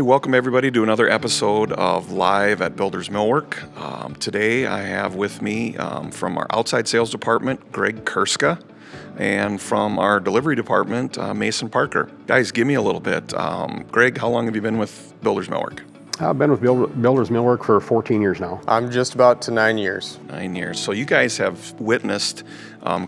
welcome everybody to another episode of Live at Builders Millwork. Today I have with me from our outside sales department, Greg Kerska, and from our delivery department, Mason Parker. Guys, give me a little bit. Greg, how long have you been with Builders Millwork? I've been with Builders Millwork for 14 years now. I'm just about to 9 years. 9 years. So you guys have witnessed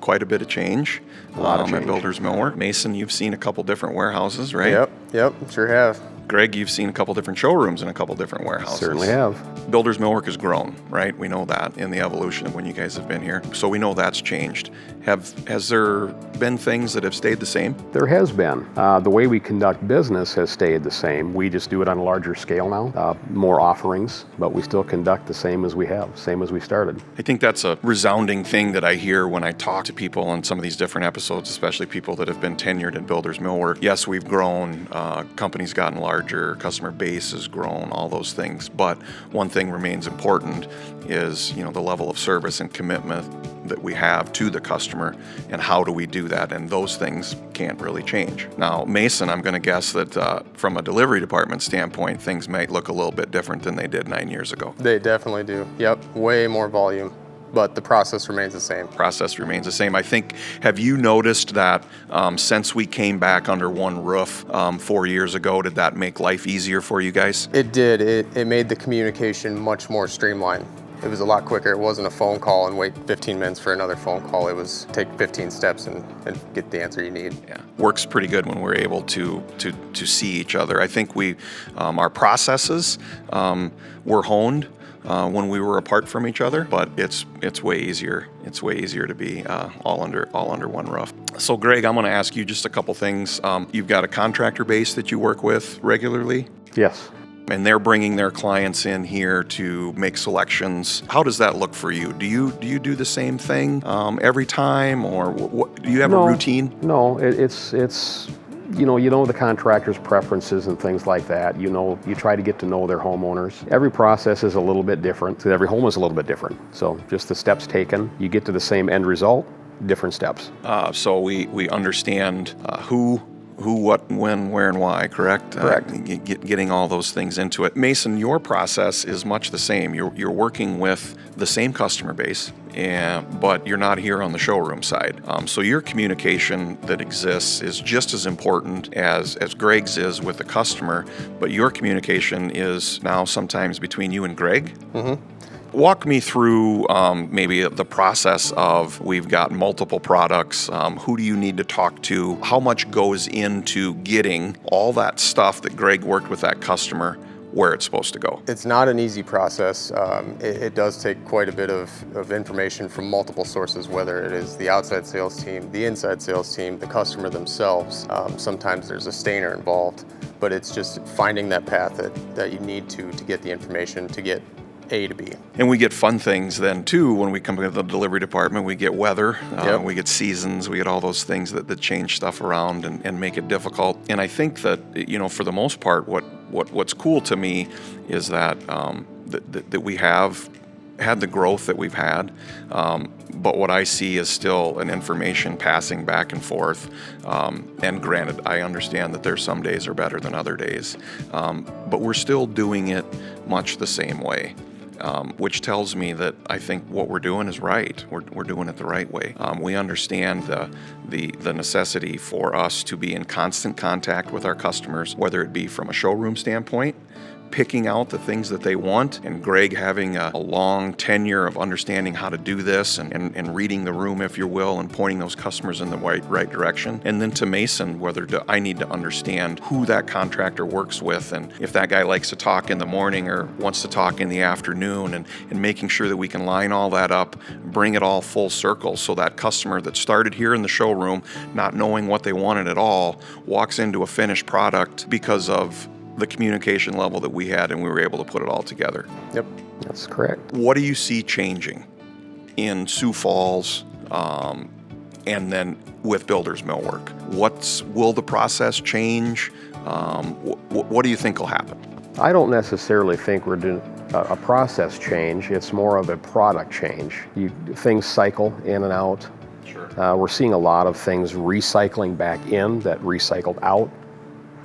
quite a bit of change, at Builders Millwork. Mason, you've seen a couple different warehouses, right? Yep, sure have. Greg, you've seen a couple different showrooms in a couple different warehouses. Certainly have. Builders Millwork has grown, right? We know that in the evolution of when you guys have been here. So we know that's changed. Has there been things that have stayed the same? There has been. The way we conduct business has stayed the same. We just do it on a larger scale now, more offerings, but we still conduct the same as we have, same as we started. I think that's a resounding thing that I hear when I talk to people on some of these different episodes, especially people that have been tenured at Builders Millwork. Yes, we've grown, company's gotten larger, customer base has grown, all those things. But one thing remains important is, the level of service and commitment that we have to the customer, and how do we do that? And those things can't really change. Now, Mason, I'm going to guess that from a delivery department standpoint, things might look a little bit different than they did 9 years ago. They definitely do. Yep, way more volume, but the process remains the same. Process remains the same. I think, have you noticed that since we came back under one roof 4 years ago, did that make life easier for you guys? It did. It made the communication much more streamlined. It was a lot quicker. It wasn't a phone call and wait 15 minutes for another phone call. It was take 15 steps and get the answer you need. Yeah, works pretty good when we're able to see each other. I think our processes were honed when we were apart from each other, but it's way easier. It's way easier to be all under one roof. So, Greg, I'm going to ask you just a couple things. You've got a contractor base that you work with regularly? Yes. And they're bringing their clients in here to make selections. How does that look for you? Do you do the same thing every time, or do you have a routine? No, it's you know the contractor's preferences and things like that. You try to get to know their homeowners. Every process is a little bit different. Every home is a little bit different. So just the steps taken, you get to the same end result, different steps. So we understand who, what, when, where, and why, correct? Correct. Getting all those things into it. Mason, your process is much the same. You're working with the same customer base, but you're not here on the showroom side. So your communication that exists is just as important as Greg's is with the customer, but your communication is now sometimes between you and Greg. Mm-hmm. Walk me through maybe the process of, we've got multiple products. Who do you need to talk to? How much goes into getting all that stuff that Greg worked with that customer where it's supposed to go? It's not an easy process. It does take quite a bit of information from multiple sources, whether it is the outside sales team, the inside sales team, the customer themselves. Sometimes there's a stainer involved, but it's just finding that path that you need to get the information to get A to B. And we get fun things then too when we come to the delivery department. We get weather, Yep. We get seasons, we get all those things that change stuff around and make it difficult. And I think that, for the most part, what's cool to me is that that we have had the growth that we've had, but what I see is still an information passing back and forth. And granted, I understand that there's some days are better than other days, but we're still doing it much the same way. Which tells me that I think what we're doing is right. We're doing it the right way. We understand the necessity for us to be in constant contact with our customers, whether it be from a showroom standpoint, picking out the things that they want, and Greg having a long tenure of understanding how to do this and reading the room, if you will, and pointing those customers in the right direction. And then to Mason, I need to understand who that contractor works with, and if that guy likes to talk in the morning or wants to talk in the afternoon, and making sure that we can line all that up, bring it all full circle, so that customer that started here in the showroom not knowing what they wanted at all walks into a finished product because of the communication level that we had, and we were able to put it all together. Yep. That's correct. What do you see changing in Sioux Falls and then with Builders Millwork? Will the process change? What do you think will happen? I don't necessarily think we're doing a process change. It's more of a product change. Things cycle in and out. Sure. We're seeing a lot of things recycling back in that recycled out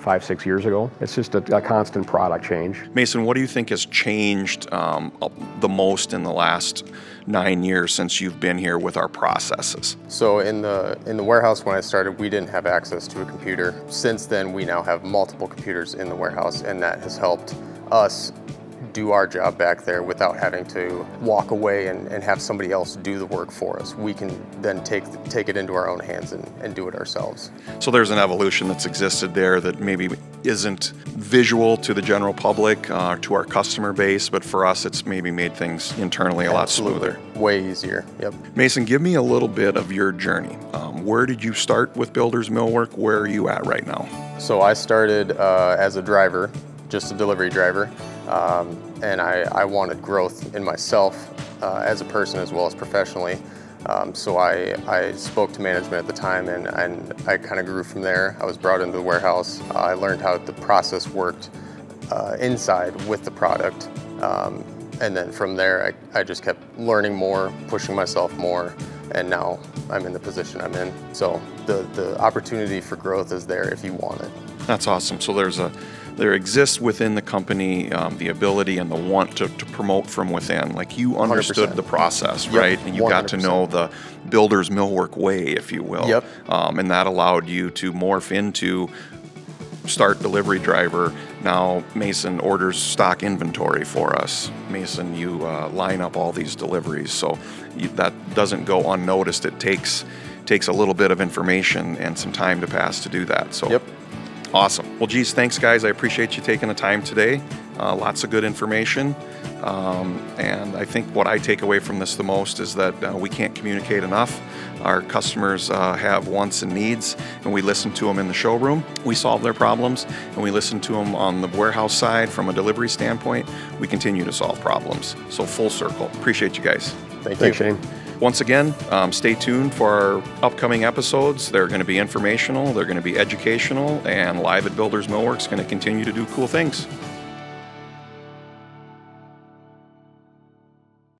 5-6 years ago. It's just a constant product change. Mason, what do you think has changed the most in the last 9 years since you've been here with our processes? So in the warehouse when I started, we didn't have access to a computer. Since then, we now have multiple computers in the warehouse, and that has helped us do our job back there without having to walk away and have somebody else do the work for us. We can then take it into our own hands and do it ourselves. So there's an evolution that's existed there that maybe isn't visual to the general public, to our customer base, but for us it's maybe made things internally a lot smoother. Way easier, yep. Mason, give me a little bit of your journey. Where did you start with Builders Millwork? Where are you at right now? So I started as a driver, just a delivery driver. And I wanted growth in myself as a person as well as professionally. So I spoke to management at the time, and I kind of grew from there. I was brought into the warehouse. I learned how the process worked inside with the product. And then from there, I just kept learning more, pushing myself more, and now I'm in the position I'm in. So the opportunity for growth is there if you want it. That's awesome. So there exists within the company the ability and the want to promote from within. Like you understood 100%. The process, Yep, right? And you got to 100%. know the Builders Millwork way, if you will. Yep. And that allowed you to morph into start delivery driver. Now Mason orders stock inventory for us. Mason, you line up all these deliveries. So that doesn't go unnoticed. It takes a little bit of information and some time to pass to do that. So. Yep. Awesome. Well, geez, thanks, guys. I appreciate you taking the time today. Lots of good information. And I think what I take away from this the most is that we can't communicate enough. Our customers have wants and needs, and we listen to them in the showroom. We solve their problems, and we listen to them on the warehouse side from a delivery standpoint. We continue to solve problems. So full circle. Appreciate you guys. Thank Thanks, you. Shane. Once again, stay tuned for our upcoming episodes. They're going to be informational, they're going to be educational, and Live at Builders Millwork is going to continue to do cool things.